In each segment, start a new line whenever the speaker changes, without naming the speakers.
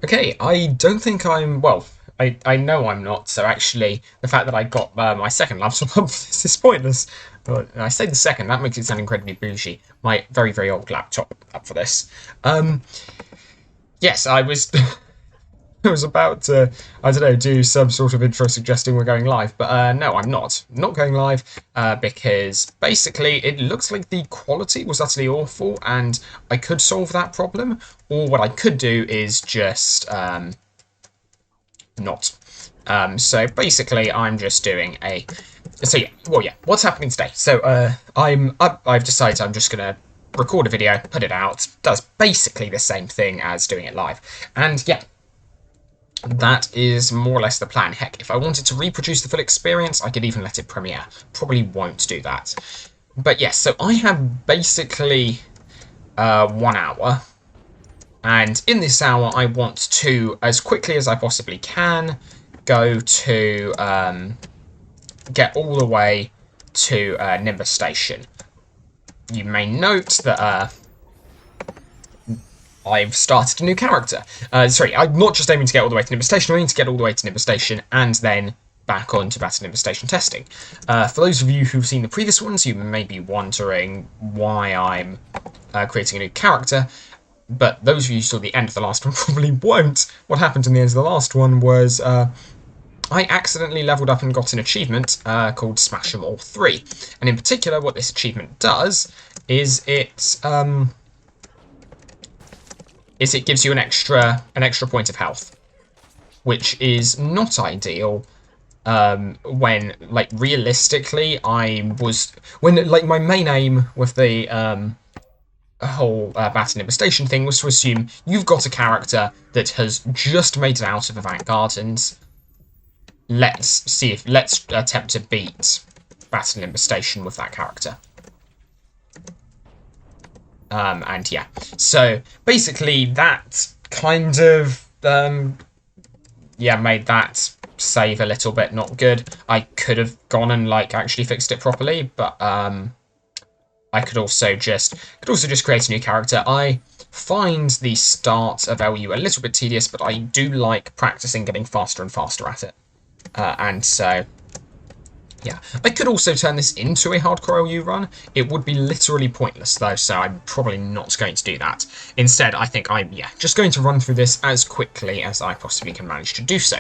Okay, I don't think I'm. Well, I know I'm not. So actually, the fact that I got my second laptop up this is pointless. But I say the second, that makes it sound incredibly bougie. My very, very old laptop up for this. Um, yes, I was. I was about to, I don't know, do some sort of intro suggesting we're going live, but no, I'm not. Not going live because basically it looks like the quality was utterly awful, and I could solve that problem, or what I could do is just not. So basically, I'm just doing a. So yeah, well yeah, what's happening today? So I've decided I'm just gonna record a video, put it out. Does basically the same thing as doing it live, and yeah, that is more or less the plan. Heck, if I wanted to reproduce the full experience, I could even let it premiere. Probably won't do that. But yes, so I have basically 1 hour. And in this hour, I want to, as quickly as I possibly can, go to get all the way to Nimbus Station. You may note that I've started a new character. Sorry, I'm not just aiming to get all the way to Nimbus Station, I'm aiming to get all the way to Nimbus Station and then back on to Battle Nimbus Station testing. For those of you who've seen the previous ones, you may be wondering why I'm creating a new character, but those of you who saw the end of the last one probably won't. What happened in the end of the last one was I accidentally leveled up and got an achievement called Smash 'em All 3. And in particular, what this achievement does is it gives you an extra point of health, which is not ideal. When like realistically, my main aim with the whole Battle Infestation thing was to assume you've got a character that has just made it out of Avant Gardens. Let's attempt to beat Battle Infestation with that character. And yeah, so basically that kind of made that save a little bit not good. I could have gone and like actually fixed it properly, but I could also just create a new character. I find the start of LU a little bit tedious, but I do like practicing getting faster and faster at it. And so yeah, I could also turn this into a hardcore LU run. It would be literally pointless though, so I'm probably not going to do that. Instead, I think I'm just going to run through this as quickly as I possibly can manage to do so.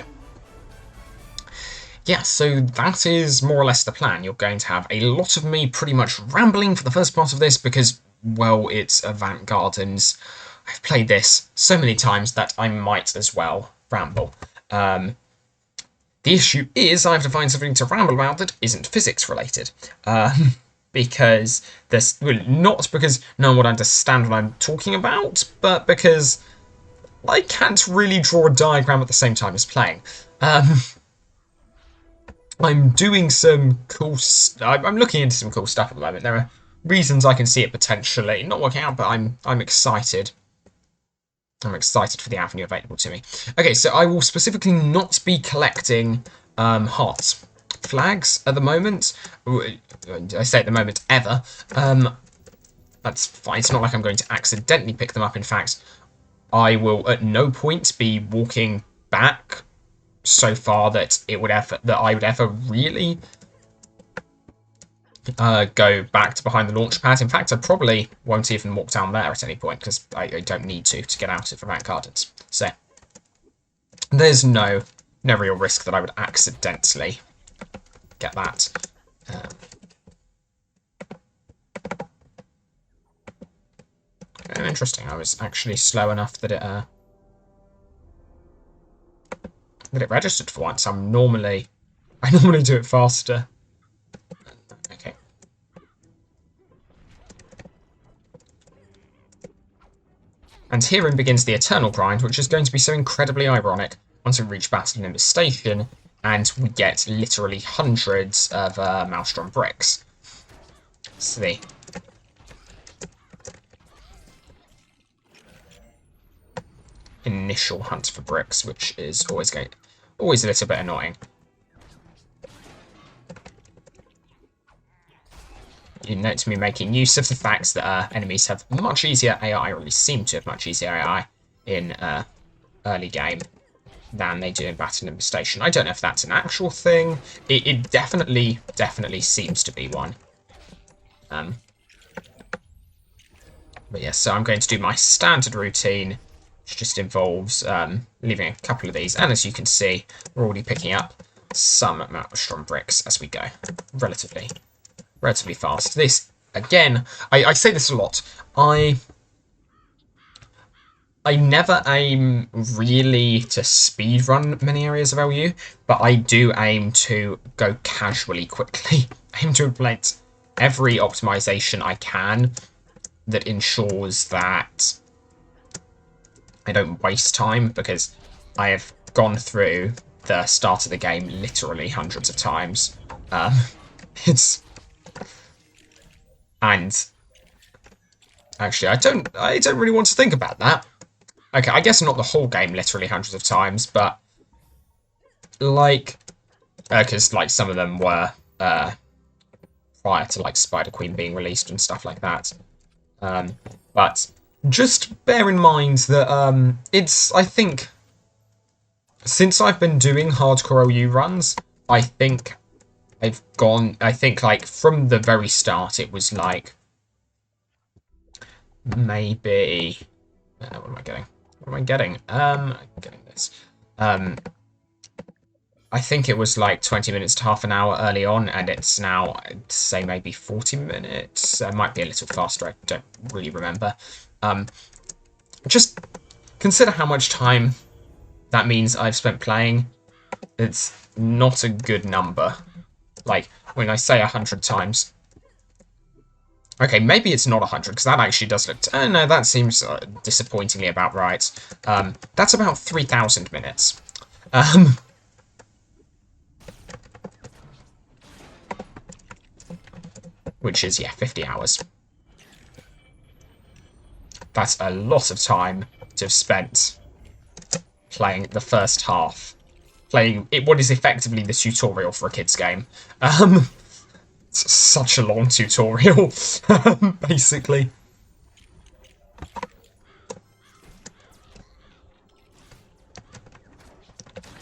Yeah, so that is more or less the plan. You're going to have a lot of me pretty much rambling for the first part of this because, well, it's Avant Gardens. I've played this so many times that I might as well ramble. The issue is I have to find something to ramble about that isn't physics related. Because not because no one would understand what I'm talking about, but because I can't really draw a diagram at the same time as playing. I'm doing some cool. I'm looking into some cool stuff at the moment. There are reasons I can see it potentially not working out, but I'm excited. I'm excited for the avenue available to me. Okay, so I will specifically not be collecting heart flags at the moment. I say at the moment, ever. That's fine. It's not like I'm going to accidentally pick them up. In fact, I will at no point be walking back so far that I would ever really go back to behind the launch pad. In fact, I probably won't even walk down there at any point because I don't need to get out of Avant Gardens. So there's no real risk that I would accidentally get that. Interesting. I was actually slow enough that it registered for once. I normally do it faster. Okay. And herein begins the eternal grind, which is going to be so incredibly ironic once we reach Battle Nimbus Station and we get literally hundreds of Maelstrom bricks. So the initial hunt for bricks, which is always a little bit annoying. You note me making use of the fact that enemies have much easier AI, or at least seem to have much easier AI in early game than they do in Baton Infestation. I don't know if that's an actual thing. It definitely seems to be one. But yes, so I'm going to do my standard routine, which just involves leaving a couple of these. And as you can see, we're already picking up some Maelstrom bricks as we go, relatively fast. This, again, I say this a lot. I never aim really to speedrun many areas of LU, but I do aim to go casually quickly. I aim to implement every optimization I can that ensures that I don't waste time, because I have gone through the start of the game literally hundreds of times. And actually, I don't really want to think about that. Okay, I guess not the whole game literally hundreds of times, but like, because like some of them were prior to like Spider Queen being released and stuff like that. But just bear in mind that I think since I've been doing hardcore OU runs, I think like from the very start it was like maybe what am I getting? What am I getting? I'm getting this. I think it was like 20 minutes to half an hour early on, and it's now, I'd say, maybe 40 minutes. It might be a little faster, I don't really remember. Just consider how much time that means I've spent playing. It's not a good number. Like, when I say 100 times... Okay, maybe it's not 100, because that actually does look... Oh, no, that seems disappointingly about right. That's about 3,000 minutes. Which is, yeah, 50 hours. That's a lot of time to have spent playing the first half. Playing what is effectively the tutorial for a kid's game. It's such a long tutorial, basically.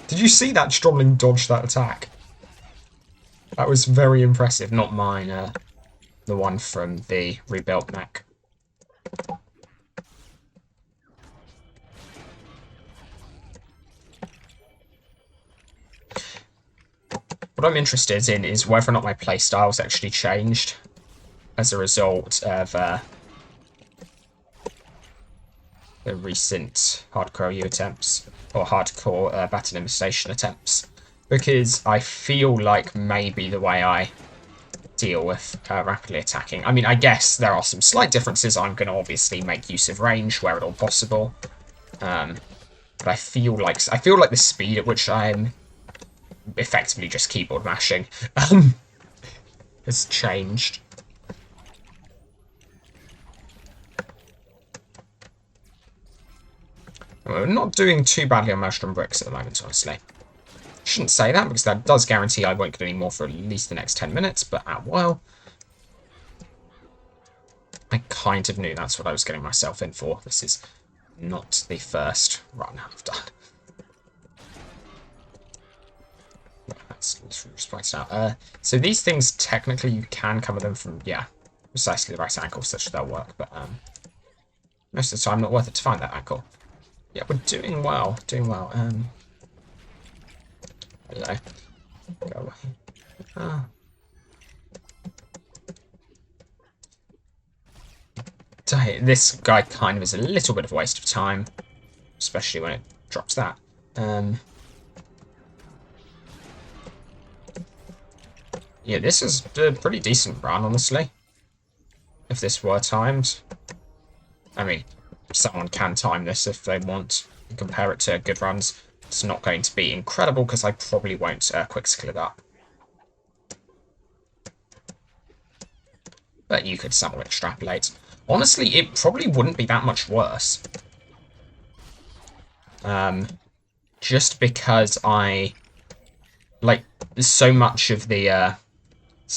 Did you see that Stromling dodge that attack? That was very impressive. Not mine, the one from the rebuilt mech. What I'm interested in is whether or not my playstyle's actually changed as a result of the recent hardcore OU attempts, or hardcore Baton Infestation attempts, because I feel like maybe the way I deal with rapidly attacking. I mean, I guess there are some slight differences. I'm going to obviously make use of range where at all possible, but I feel like the speed at which I'm effectively just keyboard mashing has changed. We're not doing too badly on Maelstrom bricks at the moment, honestly. Shouldn't say that, because that does guarantee I won't get any more for at least the next 10 minutes, but well, I kind of knew that's what I was getting myself in for. This is not the first run I've done. That's just pointed out. So these things, technically, you can cover them from, yeah, precisely the right angle, such that they'll work, but most of the time, not worth it to find that angle. Yeah, we're doing well, Hello. Go away. This guy kind of is a little bit of a waste of time, especially when it drops that. Yeah, this is a pretty decent run, honestly. If this were timed. I mean, someone can time this if they want and compare it to good runs. It's not going to be incredible, because I probably won't quick skill it up. But you could somewhat extrapolate. Honestly, it probably wouldn't be that much worse. Just because like, so much of the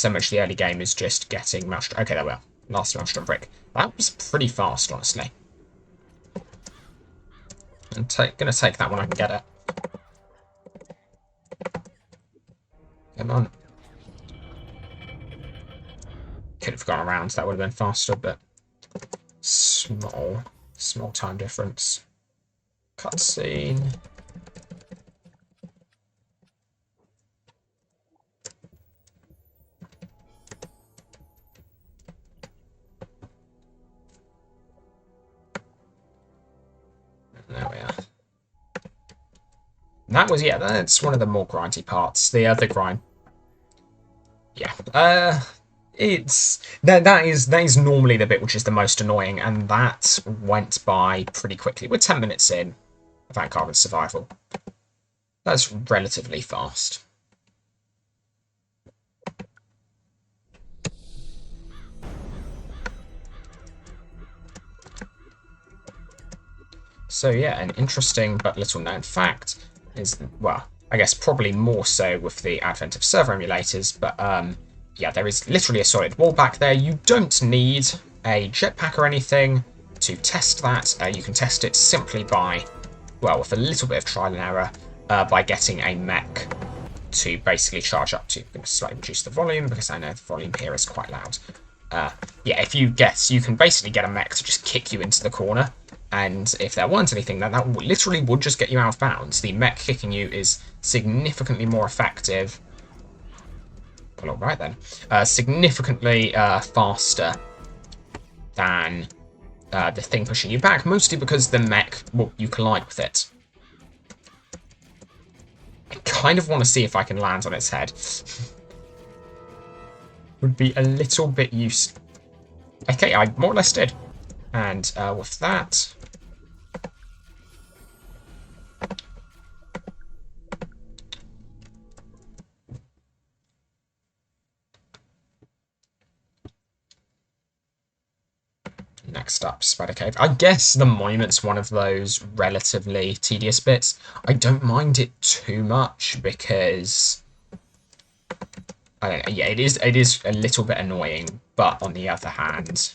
early game is just getting Maelstrom. Okay, there we are. Last Maelstrom brick. That was pretty fast, honestly. I'm gonna take that when I can get it. Come on. Could have gone around, that would have been faster, but small time difference. Cutscene. There we are. That was, yeah, that's one of the more grindy parts. The other grind. Yeah. That is normally the bit which is the most annoying, and that went by pretty quickly. We're 10 minutes in of Vanguard Survival. That's relatively fast. So yeah, an interesting but little known fact is, well, I guess probably more so with the advent of server emulators, but yeah, there is literally a solid wall back there. You don't need a jetpack or anything to test that. You can test it simply by, well, with a little bit of trial and error, by getting a mech to basically charge up to. I'm going to slightly reduce the volume because I know the volume here is quite loud. Yeah, if you can basically get a mech to just kick you into the corner, and if there weren't anything, then that literally would just get you out of bounds. The mech kicking you is significantly more effective. Well, alright then. Significantly faster than the thing pushing you back, mostly because the mech, well, you collide with it. I kind of want to see if I can land on its head. Would be a little bit useful. Okay, I more or less did. And with that... Next up, Spider Cave. I guess the monument's one of those relatively tedious bits. I don't mind it too much because... I don't know, yeah, it is a little bit annoying, but on the other hand...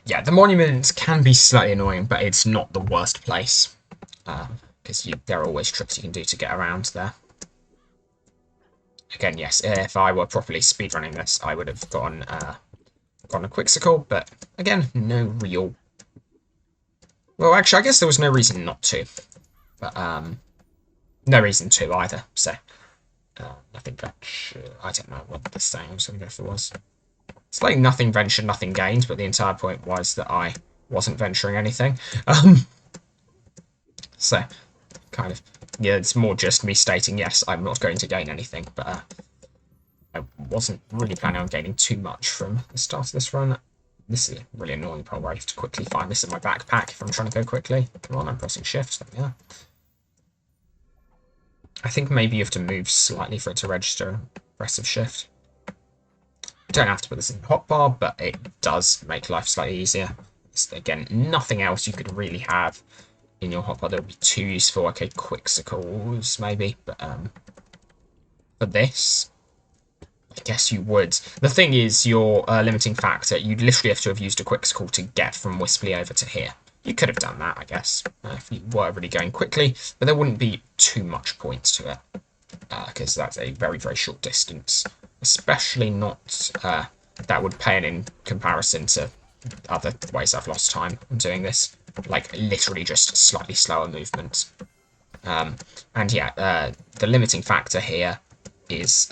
Yeah, the monument can be slightly annoying, but it's not the worst place. Because there are always tricks you can do to get around there. Again, yes, if I were properly speedrunning this, I would have gone a Quixsicle, but again, no real... Well, actually, I guess there was no reason not to. But, no reason to either, so... nothing venture... I don't know what this saying was going to go if it was. It's like nothing ventured, nothing gained, but the entire point was that I wasn't venturing anything. So, kind of... Yeah, it's more just me stating, yes, I'm not going to gain anything, but I wasn't really planning on gaining too much from the start of this run. This is a really annoying part where I have to quickly find this in my backpack if I'm trying to go quickly. Come on, I'm pressing shift. There we are. I think maybe you have to move slightly for it to register aggressive shift. You don't have to put this in hotbar, but it does make life slightly easier. It's, again, nothing else you could really have in your hotbar that would be too useful. Okay, Quixicles maybe, but for this, I guess you would. The thing is, your limiting factor, you'd literally have to have used a Quixsicle to get from Wispley over to here. You could have done that, I guess, if you were really going quickly, but there wouldn't be too much points to it, because that's a very, very short distance, especially not that would pay in comparison to other ways I've lost time on doing this, like literally just slightly slower movement. And yeah, the limiting factor here is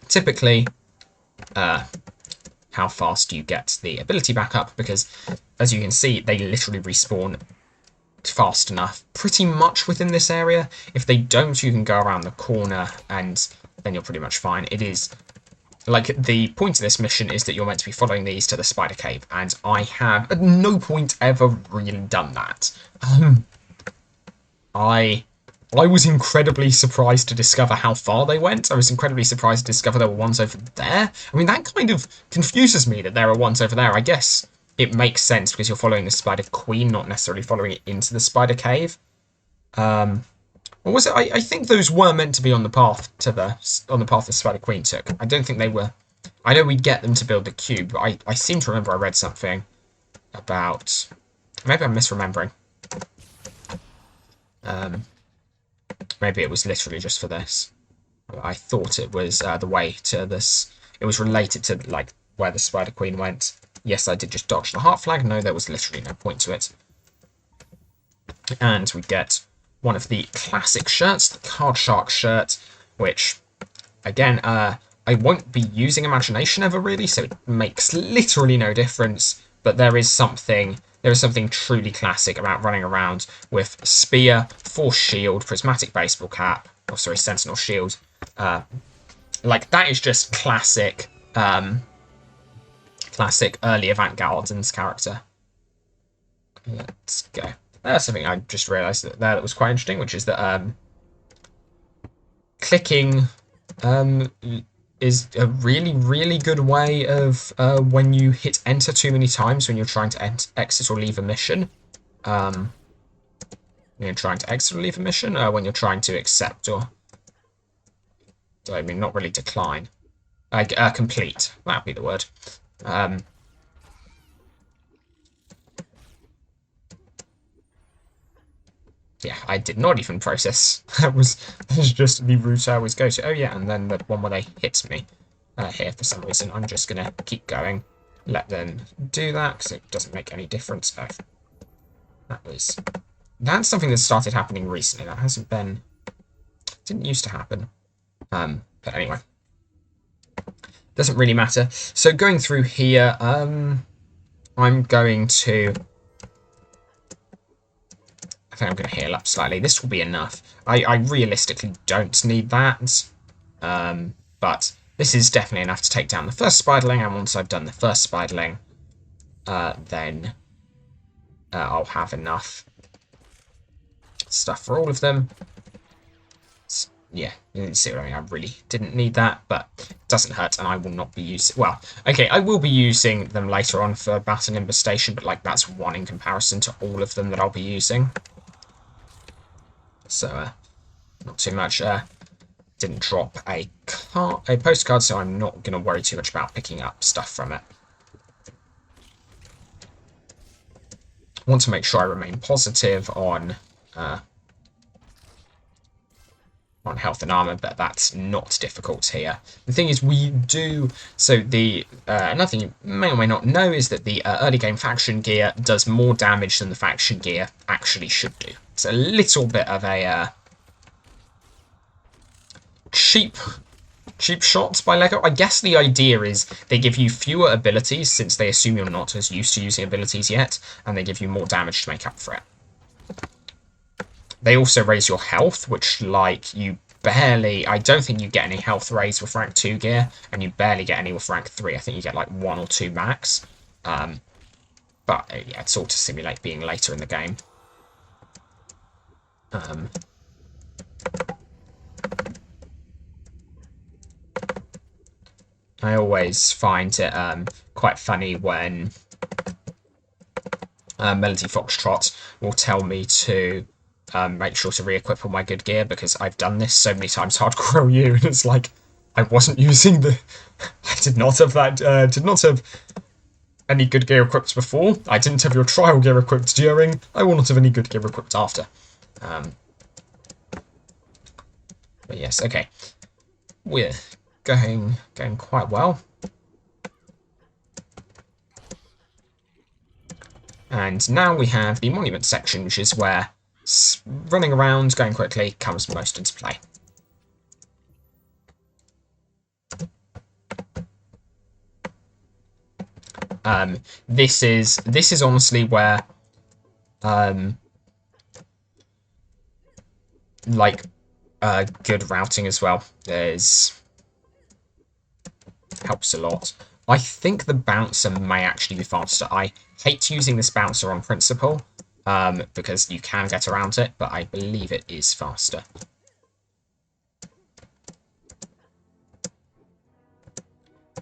typically how fast you get the ability back up, because as you can see, they literally respawn fast enough pretty much within this area. If they don't, you can go around the corner and then you're pretty much fine. It is like the point of this mission is that you're meant to be following these to the spider cave, and I have at no point ever really done that. I was incredibly surprised to discover how far they went. I was incredibly surprised to discover there were ones over there. I mean, that kind of confuses me that there are ones over there. I guess it makes sense because you're following the Spider Queen, not necessarily following it into the Spider Cave. What was it? I think those were meant to be on the path to the Spider Queen took. I don't think they were I know we get them to build the cube, but I seem to remember I read something about... Maybe I'm misremembering. Maybe it was literally just for this. I thought it was the way to this. It was related to like where the Spider Queen went. Yes, I did just dodge the heart flag. No, there was literally no point to it. And we get one of the classic shirts, the Card Shark shirt, which, again, I won't be using Imagination ever really, so it makes literally no difference. But there is something truly classic about running around with Spear, Force Shield, Prismatic Baseball Cap, oh sorry, Sentinel Shield. Like, that is just classic, classic early Avant-Garden's character. Let's go. That's something I just realised that was quite interesting, which is that clicking is a really, really good way of when you hit enter too many times when you're trying to exit or leave a mission. When you're trying to exit or leave a mission, when you're trying to accept or... I mean, not really decline. Complete. That'd be the word. Yeah, I did not even process. That was just the route I always go to. Oh yeah, and then the one where they hit me here for some reason. I'm just going to keep going. Let them do that, because it doesn't make any difference. Oh, that's something that started happening recently. That hasn't been... didn't used to happen. But anyway. Doesn't really matter. So going through here, I'm going to... I think I'm going to heal up slightly. This will be enough. I realistically don't need that. But this is definitely enough to take down the first spiderling. And once I've done the first spiderling, then I'll have enough stuff for all of them. Yeah, you see what I mean? I really didn't need that, but it doesn't hurt, and I will not be using... Well, okay, I will be using them later on for Battle Nimber Station, but, like, that's one in comparison to all of them that I'll be using. So, not too much. Didn't drop a postcard, so I'm not going to worry too much about picking up stuff from it. I want to make sure I remain positive on health and armor, but that's not difficult here. The thing is, we do... So the another thing you may or may not know is that the early game faction gear does more damage than the faction gear actually should do. It's a little bit of a cheap shot by LEGO. I guess the idea is they give you fewer abilities since they assume you're not as used to using abilities yet, and they give you more damage to make up for it. They also raise your health, which, like, you barely... I don't think you get any health raise with rank 2 gear, and you barely get any with rank 3. I think you get, like, 1 or 2 max. But, yeah, it's all to simulate being later in the game. I always find it quite funny when Melody Foxtrot will tell me to... make sure to re-equip all my good gear, because I've done this so many times hardcore OU, and it's like, I wasn't using the... I did not have that, did not have any good gear equipped before. I didn't have your trial gear equipped during. I will not have any good gear equipped after. But yes, okay. We're going quite well. And now we have the monument section, which is where running around, going quickly, comes most into play. This is honestly where, like, good routing as well helps a lot. I think the bouncer may actually be faster. I hate using this bouncer on principle, because you can get around it, but I believe it is faster.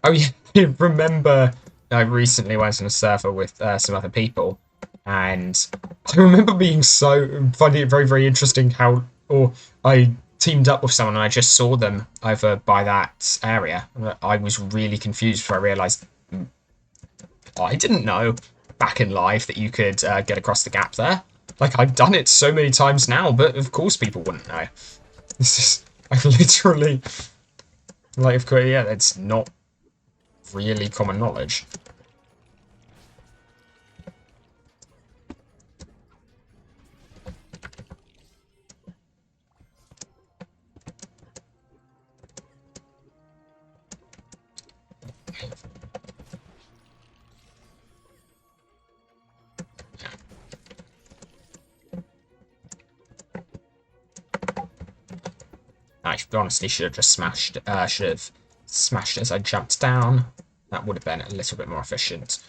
Oh yeah, I remember I recently went on a server with some other people, and I remember being finding it very, very interesting how, or I teamed up with someone and I just saw them over by that area. I was really confused before I realised I didn't know back in live that you could get across the gap there. Like, I've done it so many times now, but of course people wouldn't know. This is, I literally, like, of course, yeah, it's not really common knowledge. I honestly should have just smashed as I jumped down. That would have been a little bit more efficient.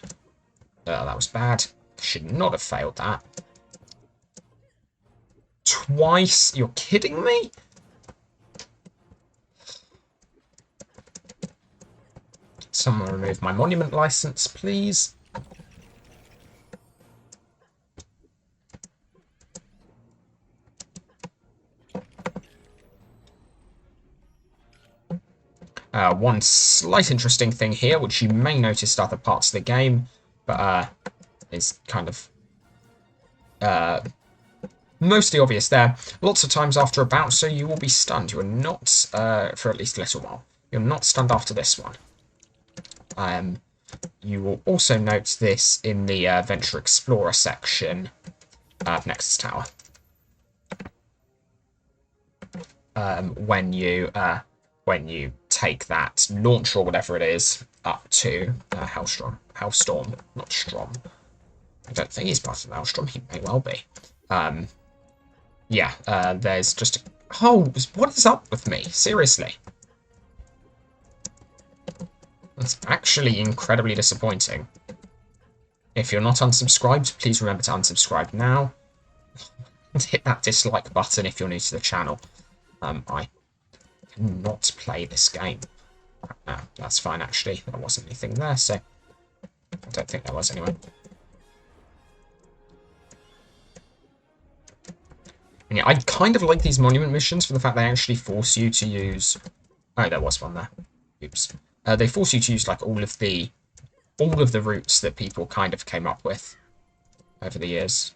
That was bad. Should not have failed that. Twice? You're kidding me? Someone remove my monument license, please. One slight interesting thing here, which you may notice in other parts of the game, but is kind of mostly obvious there. Lots of times after a bout, so you will be stunned. You are not, for at least a little while. You're not stunned after this one. You will also note this in the Venture Explorer section of Nexus Tower. When you take that launch or whatever it is up to Hellstorm, not Strom. I don't think he's part of Hellstorm. He may well be. Yeah, there's just... Oh, what is up with me? Seriously. That's actually incredibly disappointing. If you're not unsubscribed, please remember to unsubscribe now. And hit that dislike button if you're new to the channel. I cannot play this game. That's fine, actually. There wasn't anything there, so... I don't think there was anyway. And yeah, I kind of like these monument missions for the fact they actually force you to use... Oh, there was one there. Oops. They force you to use, like, all of the routes that people kind of came up with over the years.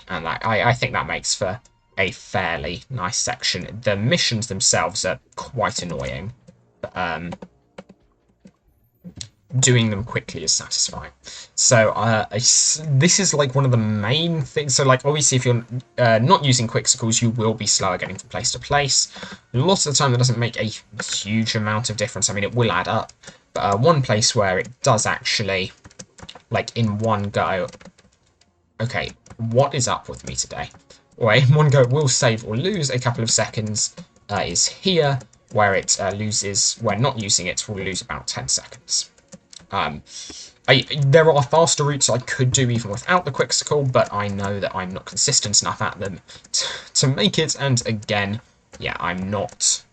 And I think that makes for a fairly nice section. The missions themselves are quite annoying, but doing them quickly is satisfying. So this is like one of the main things. So like obviously if you're not using quicksicles, you will be slower getting from place to place. Lots of the time that doesn't make a huge amount of difference. I mean, it will add up. But one place where it does actually, like in one go... Okay, what is up with me today? Well, in one go, it will save or lose a couple of seconds is here, where it loses, when not using it, will lose about 10 seconds. There are faster routes I could do even without the quickcicle, but I know that I'm not consistent enough at them to make it, and again, yeah, I'm not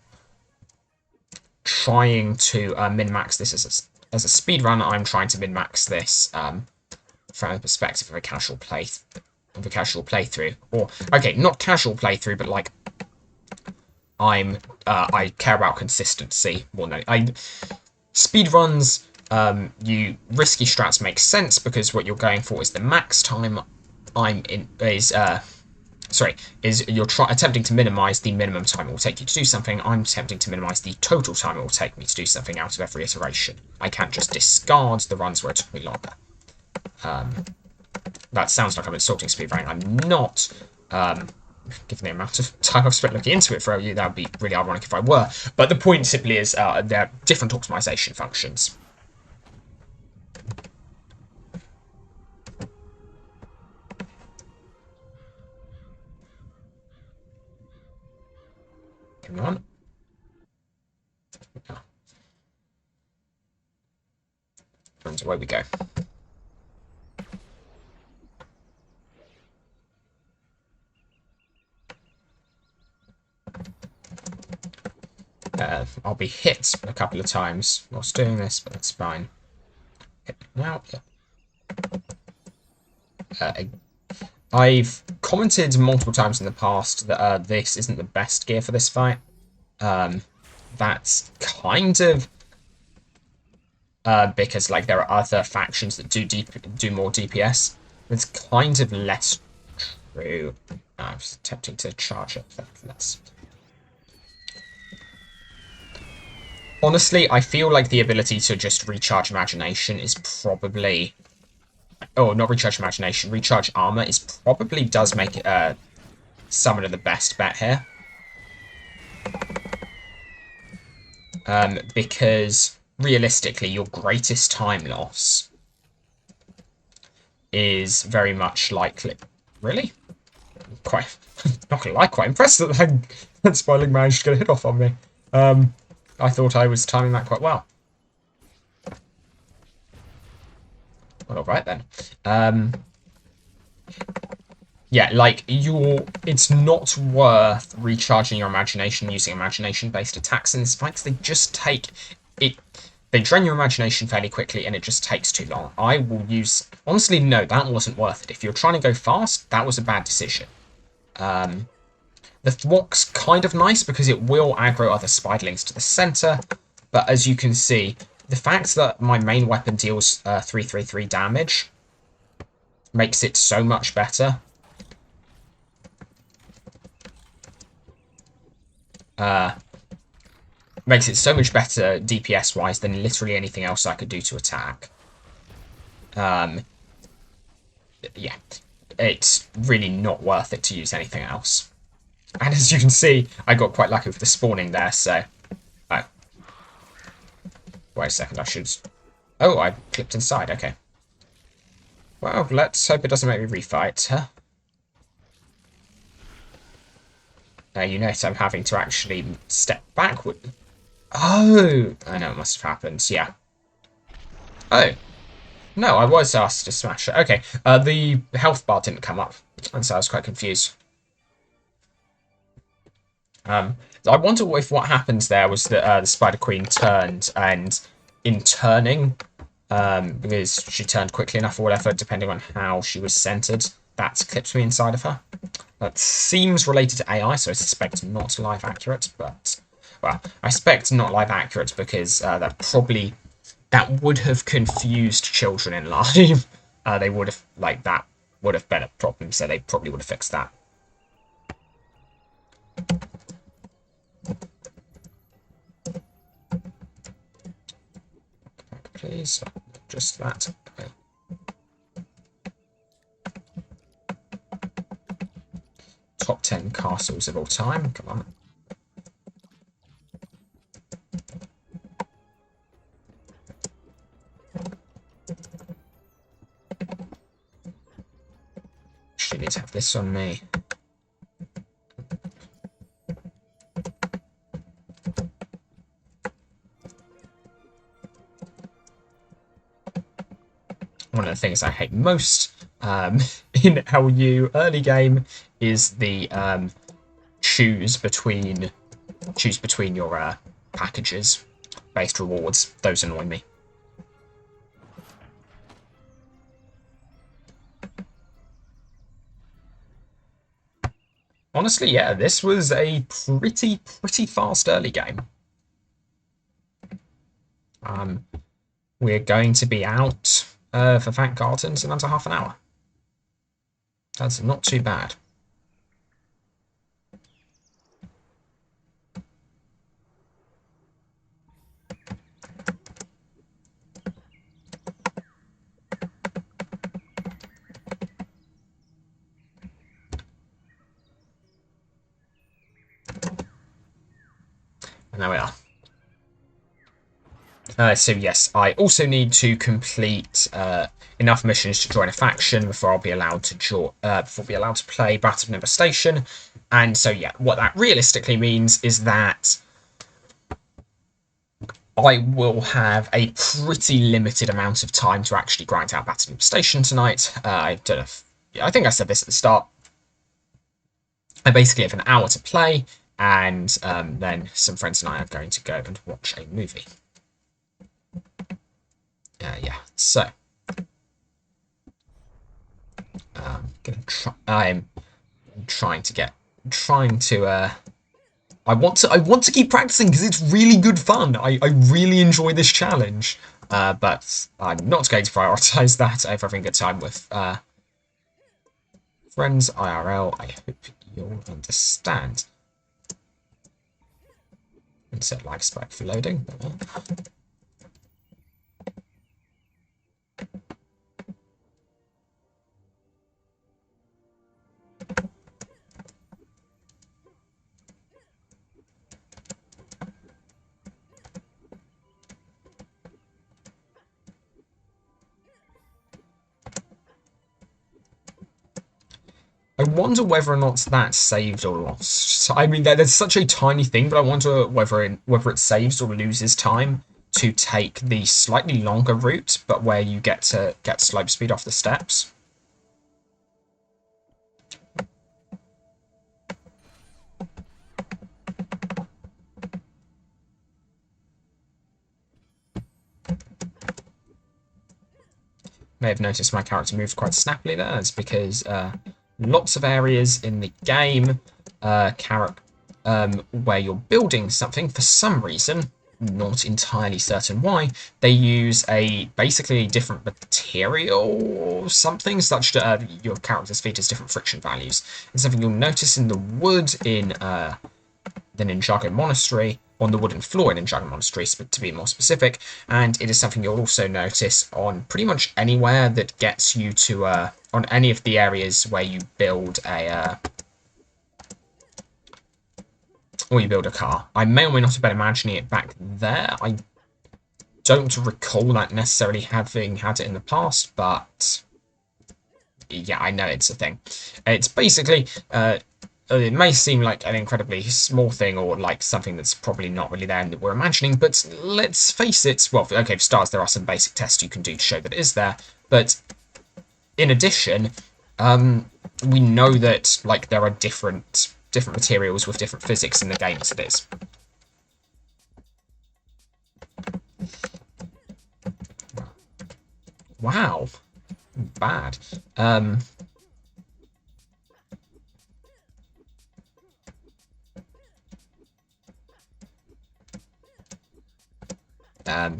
trying to min-max this as a speed run. I'm trying to min-max this from the perspective of a casual playthrough, or okay, not casual playthrough, but like I care about consistency more than speed runs. Risky strats make sense because what you're going for is the max time. You're attempting to minimize the minimum time it will take you to do something. I'm attempting to minimize the total time it will take me to do something out of every iteration. I can't just discard the runs where it took me longer. That sounds like I'm insulting speedrunning. I'm not. Given the amount of time I've spent looking into it for you, that would be really ironic if I were. But the point simply is there are different optimization functions. Come on. And away we go. I'll be hit a couple of times whilst doing this, but that's fine. Hit now. Yeah. I've commented multiple times in the past that this isn't the best gear for this fight. That's kind of because like there are other factions that do more DPS. It's kind of less true. I was attempting to charge up that less. Honestly, I feel like the ability to just recharge imagination is probably... Oh, not recharge imagination. Recharge armor is probably does make it Summoner the best bet here. Because realistically, your greatest time loss is very much likely... Really? Quite... not gonna lie, quite impressed that Spoiling managed to get a hit off on me. I thought I was timing that quite well. Well, alright then. Yeah, like, it's not worth recharging your imagination using imagination-based attacks in this fight, because they just take it... They drain your imagination fairly quickly, and it just takes too long. I will use... Honestly, no, that wasn't worth it. If you're trying to go fast, that was a bad decision. The Thwack's kind of nice because it will aggro other spiderlings to the center, but as you can see, the fact that my main weapon deals 333 damage makes it so much better. Makes it so much better DPS-wise than literally anything else I could do to attack. Yeah, it's really not worth it to use anything else. And as you can see, I got quite lucky with the spawning there, so... Oh. Wait a second, I should... Oh, I clipped inside, okay. Well, let's hope it doesn't make me refight, huh? You notice I'm having to actually step backward. Oh! I know it must have happened, yeah. Oh. No, I was asked to smash it. Okay, the health bar didn't come up, and so I was quite confused. I wonder if what happened there was that the Spider Queen turned, and in turning, because she turned quickly enough or whatever, depending on how she was centered, that clipped me inside of her. That seems related to AI, so I suspect not live accurate, but... Well, I suspect not live accurate because that would have confused children in live. They would have, like, that would have been a problem, so they probably would have fixed that. Please, just that. Okay. Top 10 castles of all time, come on. Actually need to have this on me. One of the things I hate most in LU early game is the choose between your packages based rewards. Those annoy me. Honestly, yeah, this was a pretty fast early game. We're going to be out for Fat Gardens in under half an hour. That's not too bad. And there we are. So yes, I also need to complete enough missions to join a faction before I'll be allowed to play Battle of Never Station. And so yeah, what that realistically means is that I will have a pretty limited amount of time to actually grind out Battle of Never Station tonight. I don't know if, I think I said this at the start. I basically have an hour to play, and then some friends and I are going to go and watch a movie. Yeah, so I'm trying to get, trying to. I want to keep practicing because it's really good fun. I really enjoy this challenge. But I'm not going to prioritize that over having a good time with friends IRL. I hope you'll understand. And set lag spike for loading. I wonder whether or not that's saved or lost. I mean, there's such a tiny thing, but I wonder whether it saves or loses time to take the slightly longer route, but where you get to get slope speed off the steps. May have noticed my character moved quite snappily there. That's because lots of areas in the game where you're building something, for some reason, not entirely certain why, they use basically a different material or something, such that your character's feet has different friction values. It's something you'll notice in the wood in the Ninjago Monastery, on the wooden floor in Ninjago Monastery, to be more specific, and it is something you'll also notice on pretty much anywhere that gets you to, on any of the areas where you build a car. I may or may not have been imagining it back there. I don't recall that necessarily having had it in the past, but yeah, I know it's a thing. It's basically, it may seem like an incredibly small thing or like something that's probably not really there and that we're imagining, but let's face it. Well, okay, for stars, there are some basic tests you can do to show that it is there, but in addition, we know that like there are different materials with different physics in the game as it is. Wow, bad.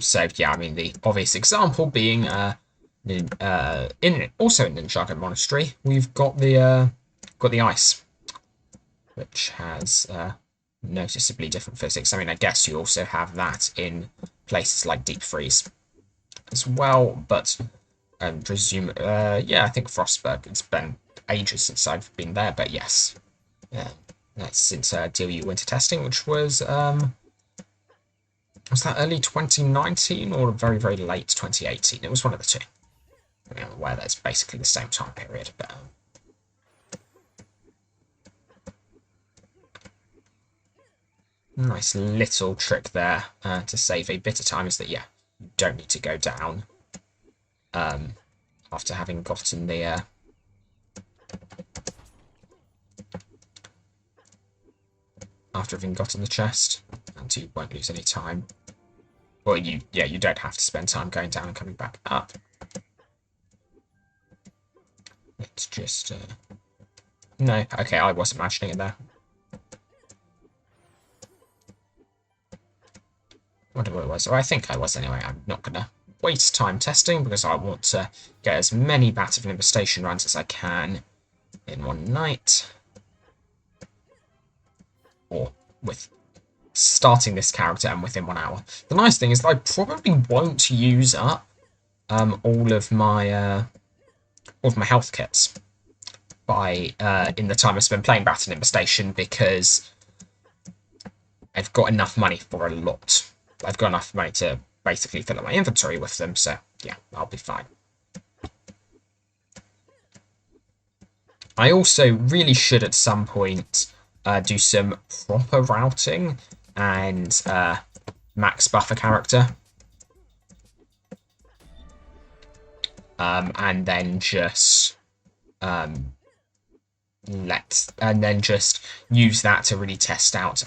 So yeah, I mean the obvious example being also in Ninjago Monastery, we've got the ice, which has noticeably different physics. I mean, I guess you also have that in places like Deep Freeze as well, but presume yeah, I think Frostburg. It's been ages since I've been there, but yes, that's since DLU winter testing, which was that early 2019 or very, very late 2018? It was one of the two. I mean, where that's basically the same time period, but nice little trick there to save a bit of time is that, yeah, you don't need to go down after having gotten the chest, and you won't lose any time. Well, you don't have to spend time going down and coming back up. Let's just no, okay, I was imagining it there. Wonder what it was. Or I think I was anyway. I'm not gonna waste time testing because I want to get as many Bat of Infestation runs as I can in one night. Or with starting this character and within 1 hour. The nice thing is that I probably won't use up all of my health kits by in the time I spend playing Bat and Infestation, because I've got enough money for a lot. I've got enough money to basically fill up my inventory with them, so yeah, I'll be fine. I also really should at some point do some proper routing and max buffer character. And then just just use that to really test out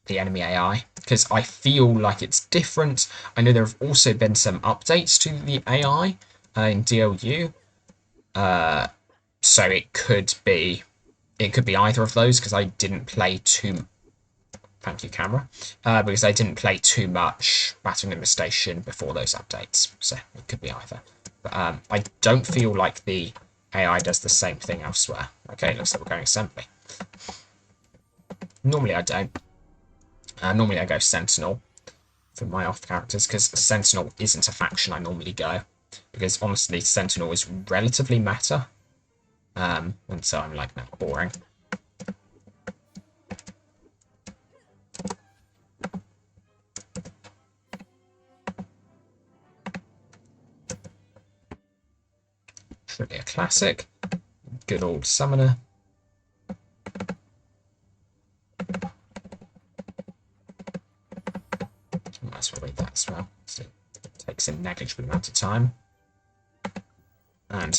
the enemy AI, because I feel like it's different. I know there have also been some updates to the AI in DLU, So it could be either of those because I didn't play too. Thank you, camera. Because I didn't play too much Battle Station before those updates, so it could be either. But I don't feel like the AI does the same thing elsewhere. Okay, looks like we're going assembly. Normally I don't. Normally I go Sentinel for my off characters because Sentinel isn't a faction I normally go because honestly Sentinel is relatively meta. And so I'm like, no, boring. Truly a classic. Good old summoner. Might as well read that as well. So it takes a negligible amount of time. And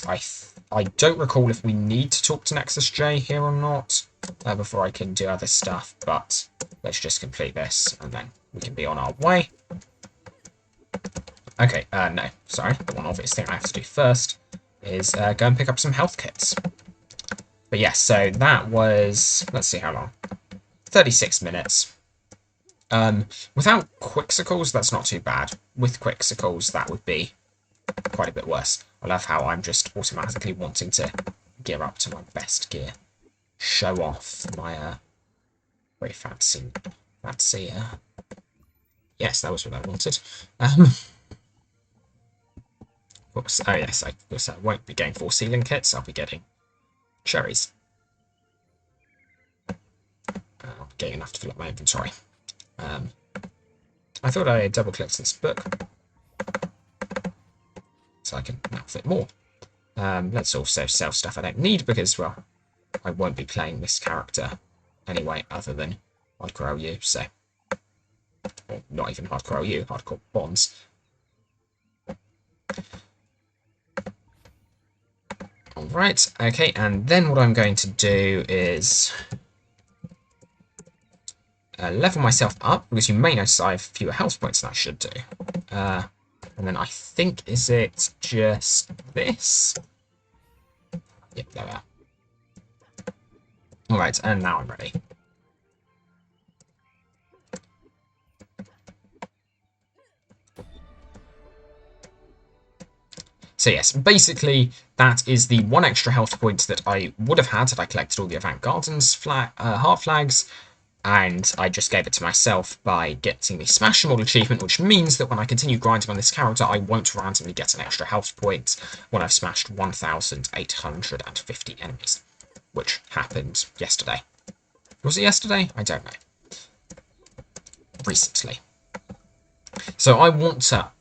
I don't recall if we need to talk to Nexus J here or not before I can do other stuff, but let's just complete this and then we can be on our way. Okay, no, sorry. The one obvious thing I have to do first is go and pick up some health kits. But yes, so that was, let's see how long. 36 minutes. Without Quixicles, that's not too bad. With Quixicles, that would be quite a bit worse. I love how I'm just automatically wanting to gear up to my best gear. Show off my very fancy. Yes, that was what I wanted. Oops, oh yes, I won't be getting 4 ceiling kits, I'll be getting cherries. I'll be getting enough to fill up my inventory. I thought I double-clicked this book, so I can now fit more. Let's also sell stuff I don't need, because, well, I won't be playing this character anyway, other than Hardcore LU, so... Well, not even Hardcore LU, Hardcore BoNS. Alright, okay, and then what I'm going to do is level myself up, because you may notice I have fewer health points than I should do. And then I think, is it just this? Yep, there we are. Alright, and now I'm ready. So yes, basically, that is the 1 extra health point that I would have had I collected all the Avant Gardens heart flags, and I just gave it to myself by getting the Smash Them All achievement, which means that when I continue grinding on this character, I won't randomly get an extra health point when I've smashed 1,850 enemies, which happened yesterday. Was it yesterday? I don't know. Recently. So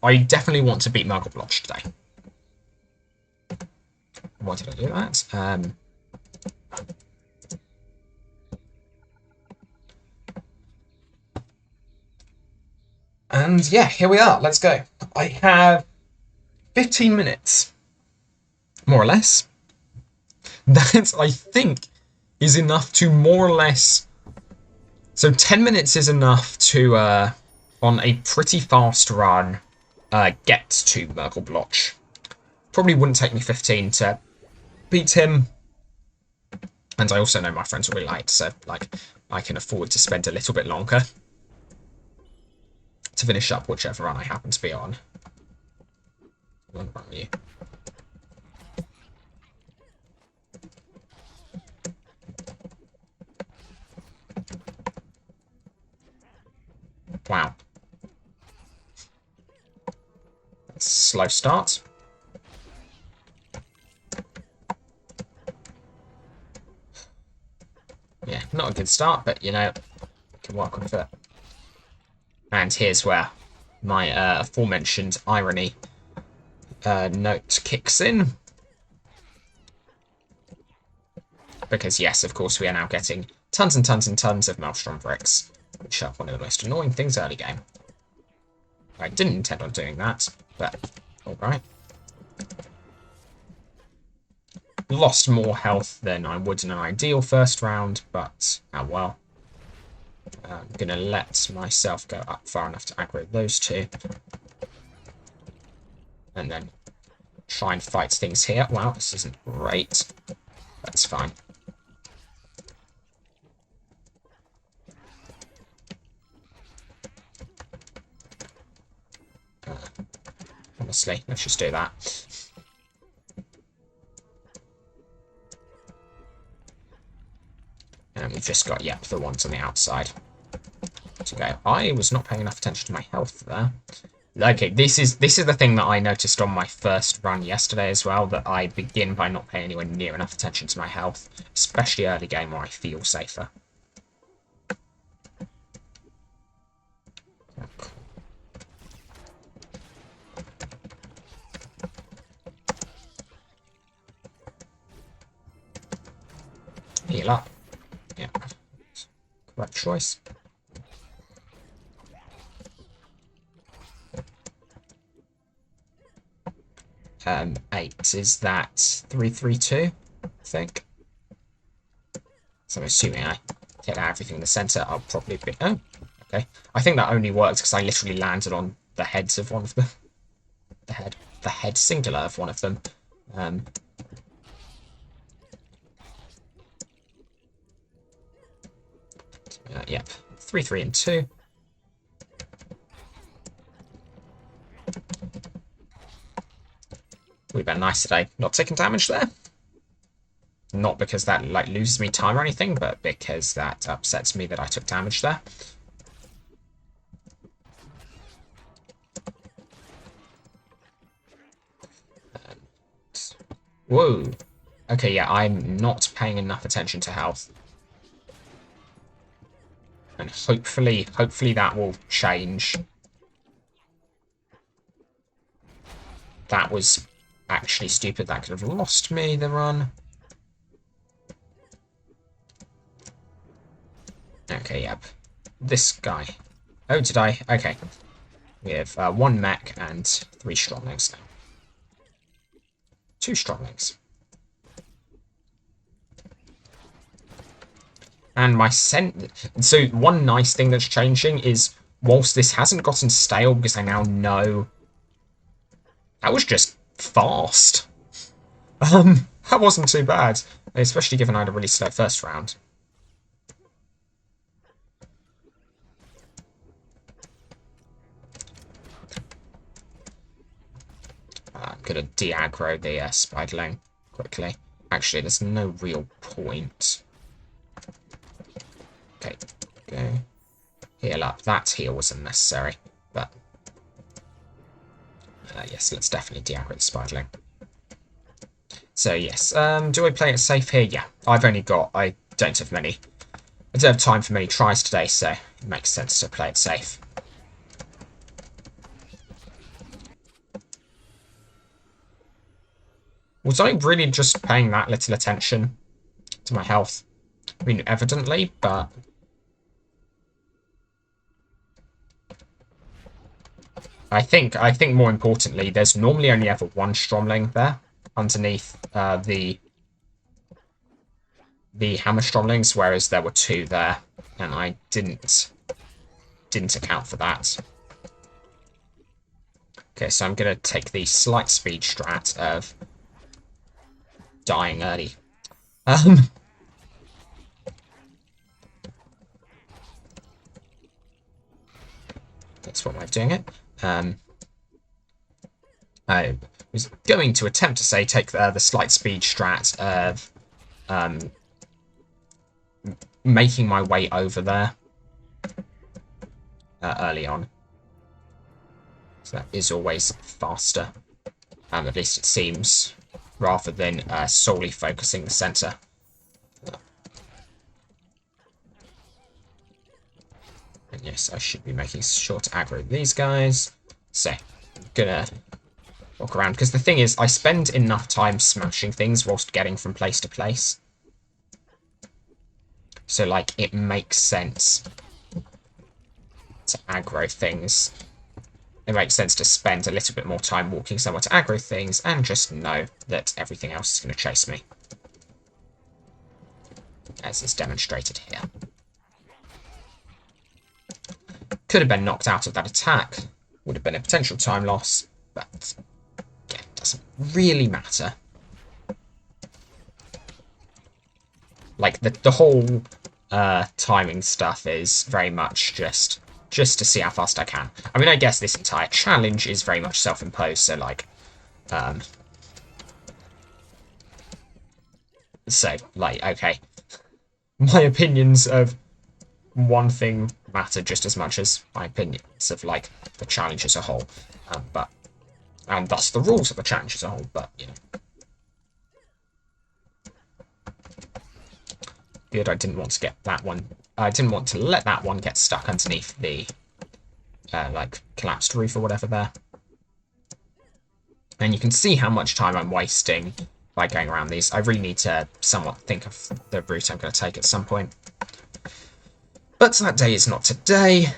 I definitely want to beat Murgle Blotch today. Why did I do that? And yeah, here we are. Let's go. I have 15 minutes, more or less. That, I think, is enough to more or less... So 10 minutes is enough to, on a pretty fast run, get to Murgle Blotch. Probably wouldn't take me 15 to beat him. And I also know my friends will be late, so, like, I can afford to spend a little bit longer to finish up whichever run I happen to be on. What about you? Wow. Slow start. Yeah, not a good start, but, you know, can work with it. And here's where my aforementioned irony note kicks in. Because, yes, of course, we are now getting tons and tons and tons of Maelstrom bricks, which are one of the most annoying things early game. I didn't intend on doing that, but alright. Lost more health than I would in an ideal first round, but oh well. I'm going to let myself go up far enough to aggro those two. And then try and fight things here. Wow, this isn't great. That's fine. Honestly, let's just do that. And we've just got, yep, the ones on the outside to go. I was not paying enough attention to my health there. Okay, this is the thing that I noticed on my first run yesterday as well, that I begin by not paying anywhere near enough attention to my health, especially early game where I feel safer. Heal up. Yeah, correct choice. 8. Is that 332? I think. So I'm assuming I hit everything in the centre. I'll probably be. Oh, okay. I think that only works because I literally landed on the heads of one of them. The head singular of one of them. Yep. 3, 3, and 2. We've been nice today. Not taking damage there. Not because that like loses me time or anything, but because that upsets me that I took damage there. Whoa. Okay, yeah, I'm not paying enough attention to health. And hopefully that will change. That was actually stupid. That could have lost me the run. Okay, yep. This guy. Oh, did I? Okay. We have 1 mech and 3 stronglings now. 2 stronglings. And my scent. So one nice thing that's changing is, whilst this hasn't gotten stale, because I now know that was just fast. That wasn't too bad, especially given I had a really slow first round. I'm gonna de-aggro the spiderling quickly. Actually, there's no real point. Okay, go. Heal up. That heal wasn't necessary, but yes, let's definitely de-aggro the spiderling. So yes, do I play it safe here? Yeah, I don't have time for many tries today, so it makes sense to play it safe. Was I really just paying that little attention to my health? I mean, evidently, but I think more importantly, there's normally only ever 1 stromling there underneath the hammer stromlings, whereas there were 2 there, and I didn't account for that. Okay, so I'm gonna take the slight speed strat of dying early. That's one way of doing it. I was going to attempt to say take the slight speed strat of making my way over there early on. So that is always faster, at least it seems, rather than solely focusing the centre. And yes, I should be making sure to aggro these guys. So, I'm gonna walk around, because the thing is, I spend enough time smashing things whilst getting from place to place. So, like, it makes sense to aggro things. It makes sense to spend a little bit more time walking somewhere to aggro things and just know that everything else is going to chase me. As is demonstrated here. Could have been knocked out of that attack. Would have been a potential time loss, but yeah, it doesn't really matter. Like, the whole timing stuff is very much just to see how fast I can. I mean, I guess this entire challenge is very much self-imposed, so, like, okay. My opinions of one thing matter just as much as my opinions of, like, the challenge as a whole. And thus the rules of the challenge as a whole, but, you know. Good, I didn't want to get that one. I didn't want to let that one get stuck underneath the, like, collapsed roof or whatever there. And you can see how much time I'm wasting by going around these. I really need to somewhat think of the route I'm going to take at some point. But that day is not today.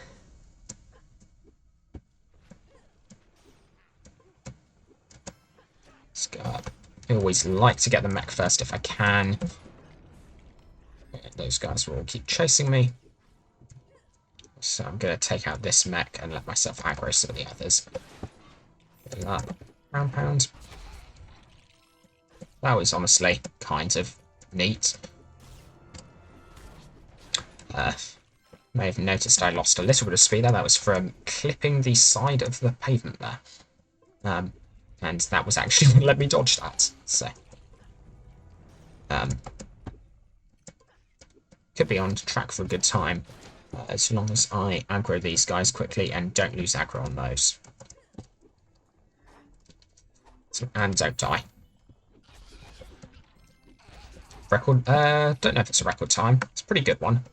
Let's go up. I always like to get the mech first if I can. Those guys will keep chasing me. So I'm going to take out this mech and let myself aggro some of the others. Round pound. That was honestly kind of neat. May have noticed I lost a little bit of speed there. That was from clipping the side of the pavement there. And that was actually what let me dodge that. So, could be on track for a good time, as long as I aggro these guys quickly and don't lose aggro on those. So, and don't die. Record, don't know if it's a record time. It's a pretty good one.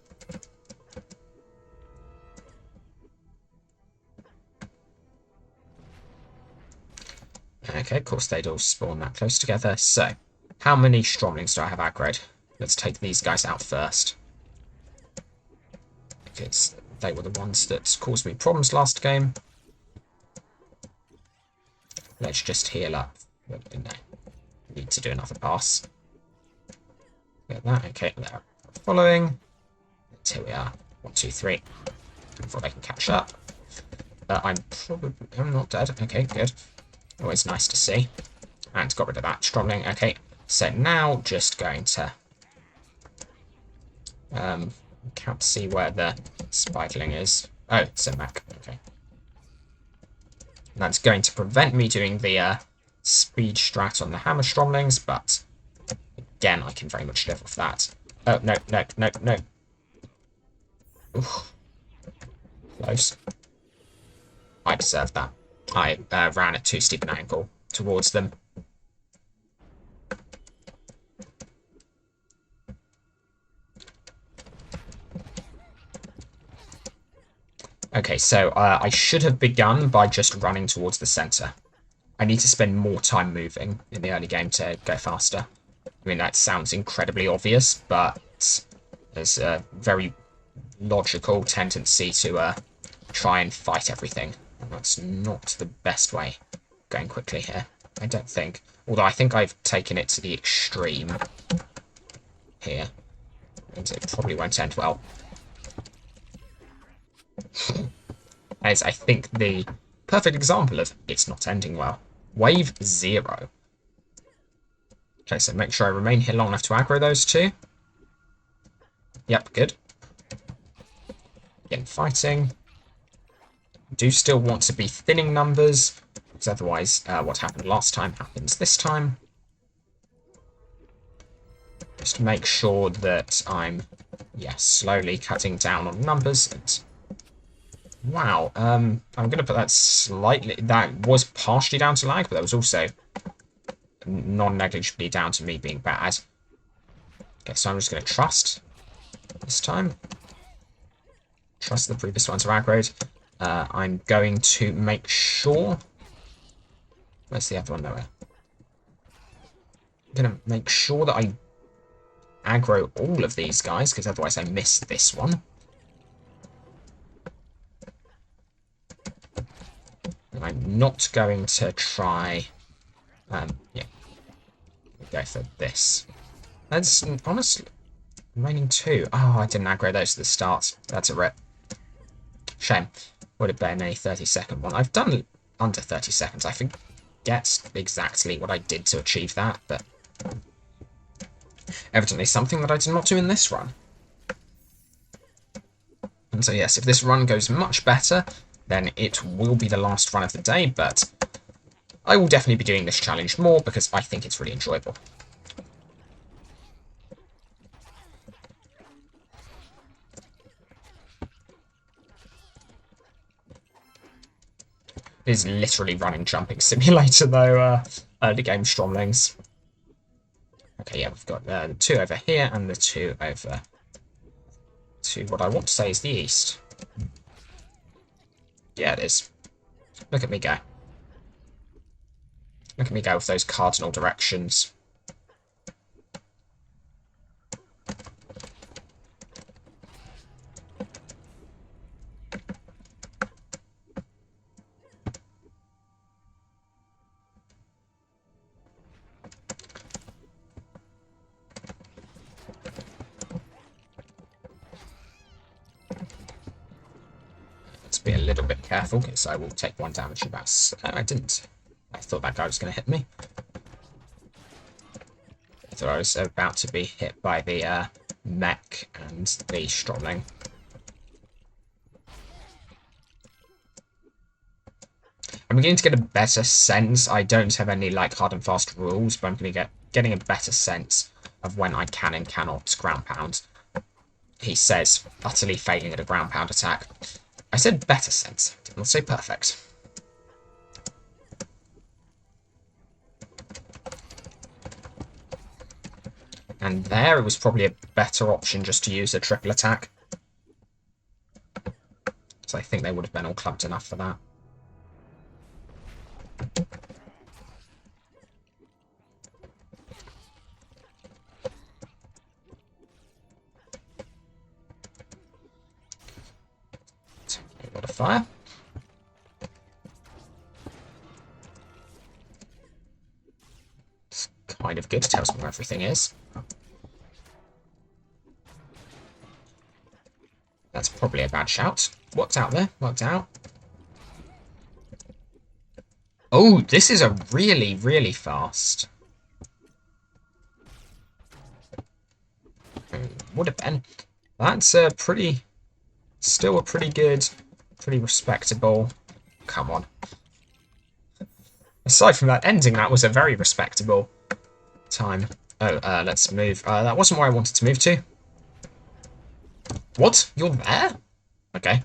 Okay, of course they'd all spawn that close together. So, how many Stromlings do I have aggroed? Let's take these guys out first. Because they were the ones that caused me problems last game. Let's just heal up. No, need to do another pass. Get that, okay, they're following. Here we are. 1, 2, 3. Before they can catch up. I'm not dead. Okay, good. Always nice to see. And got rid of that Stromling. Okay, so now just going to can't see where the Spikeling is. Oh, it's a mech. Okay. That's going to prevent me doing the speed strat on the Hammer Stromlings, but again, I can very much live with that. Oh, no, no, no, no. Oof. Close. I deserve that. I ran at too steep an angle towards them. Okay, so I should have begun by just running towards the center. I need to spend more time moving in the early game to go faster. I mean, that sounds incredibly obvious, but there's a very logical tendency to try and fight everything. And that's not the best way going quickly here, I don't think. Although I think I've taken it to the extreme here. And it probably won't end well. As I think the perfect example of it's not ending well. Wave 0. Okay, so make sure I remain here long enough to aggro those two. Yep, good. Again, fighting. Do still want to be thinning numbers, because otherwise what happened last time happens this time. Just make sure that I'm, slowly cutting down on numbers. And wow, I'm going to put that slightly... That was partially down to lag, but that was also non-negligibly down to me being bad. Okay, so I'm just going to trust this time. Trust the previous ones are aggroed. I'm going to make sure... Where's the other one? Nowhere. I'm going to make sure that I aggro all of these guys, because otherwise I miss this one. And I'm not going to try... go for this. That's honestly... Remaining 2. Oh, I didn't aggro those at the start. That's a rip. Shame. Would have been a 30-second one. I've done under 30 seconds. I forget exactly what I did to achieve that, but Evidently something that I did not do in this run. And so yes, if this run goes much better, then it will be the last run of the day, but I will definitely be doing this challenge more because I think it's really enjoyable. It is literally running jumping simulator though, early game Stromlings. Okay, yeah, we've got the two over here and the two over to what I want to say is the east. Yeah, it is. Look at me go. Look at me go with those cardinal directions. Be a little bit careful because I will take one damage about. I didn't. I thought that guy was going to hit me. I thought I was about to be hit by the mech and the Stromling. I'm beginning to get a better sense. I don't have any like hard and fast rules, but I'm going to getting a better sense of when I can and cannot ground pound. He says utterly failing at a ground pound attack. I said better sense, did not say perfect. And there, it was probably a better option just to use a triple attack. So I think they would have been all clumped enough for that. Fire. It's kind of good, tells me where everything is. That's probably a bad shout. What's out there? What's out? Oh, this is a really, really fast. Would have been. That's a pretty, still a pretty good, pretty respectable. Come on. Aside from that ending, that was a very respectable time. Oh, let's move. That wasn't where I wanted to move to. What? You're there? Okay.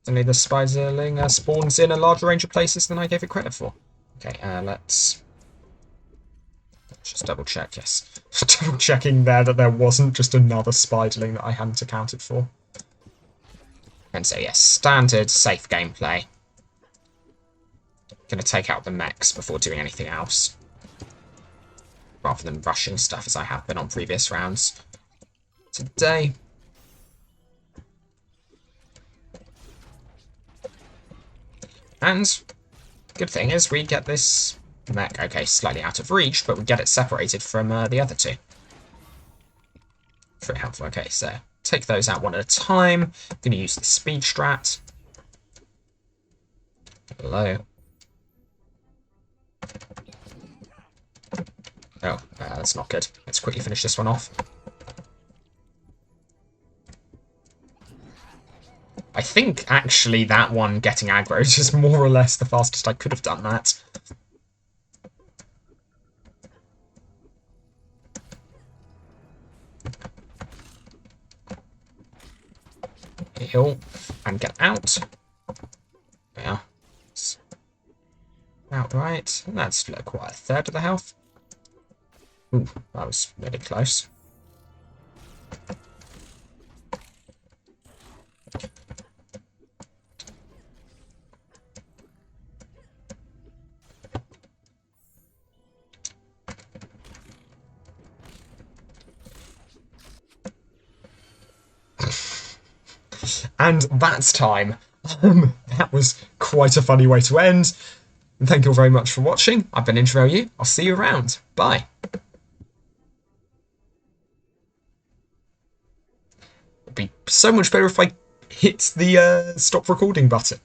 Suddenly the spiderling spawns in a larger range of places than I gave it credit for. Okay, let's just double check, yes. Double checking there that there wasn't just another spiderling that I hadn't accounted for. And so yes, standard, safe gameplay. Gonna take out the mechs before doing anything else. Rather than rushing stuff as I have been on previous rounds. Today. And good thing is we get this mech, okay, slightly out of reach, but we get it separated from the other two. Pretty helpful. Okay, so take those out one at a time. I'm going to use the speed strat. Hello. Oh, that's not good. Let's quickly finish this one off. I think, actually, that one getting aggro is just more or less the fastest I could have done that. Heal and get out. Yeah. Outright. That's quite a third of the health. Ooh, that was really close. And that's time. That was quite a funny way to end. And thank you all very much for watching. I've been Intro You. I'll see you around. Bye. It'd be so much better if I hit the stop recording button.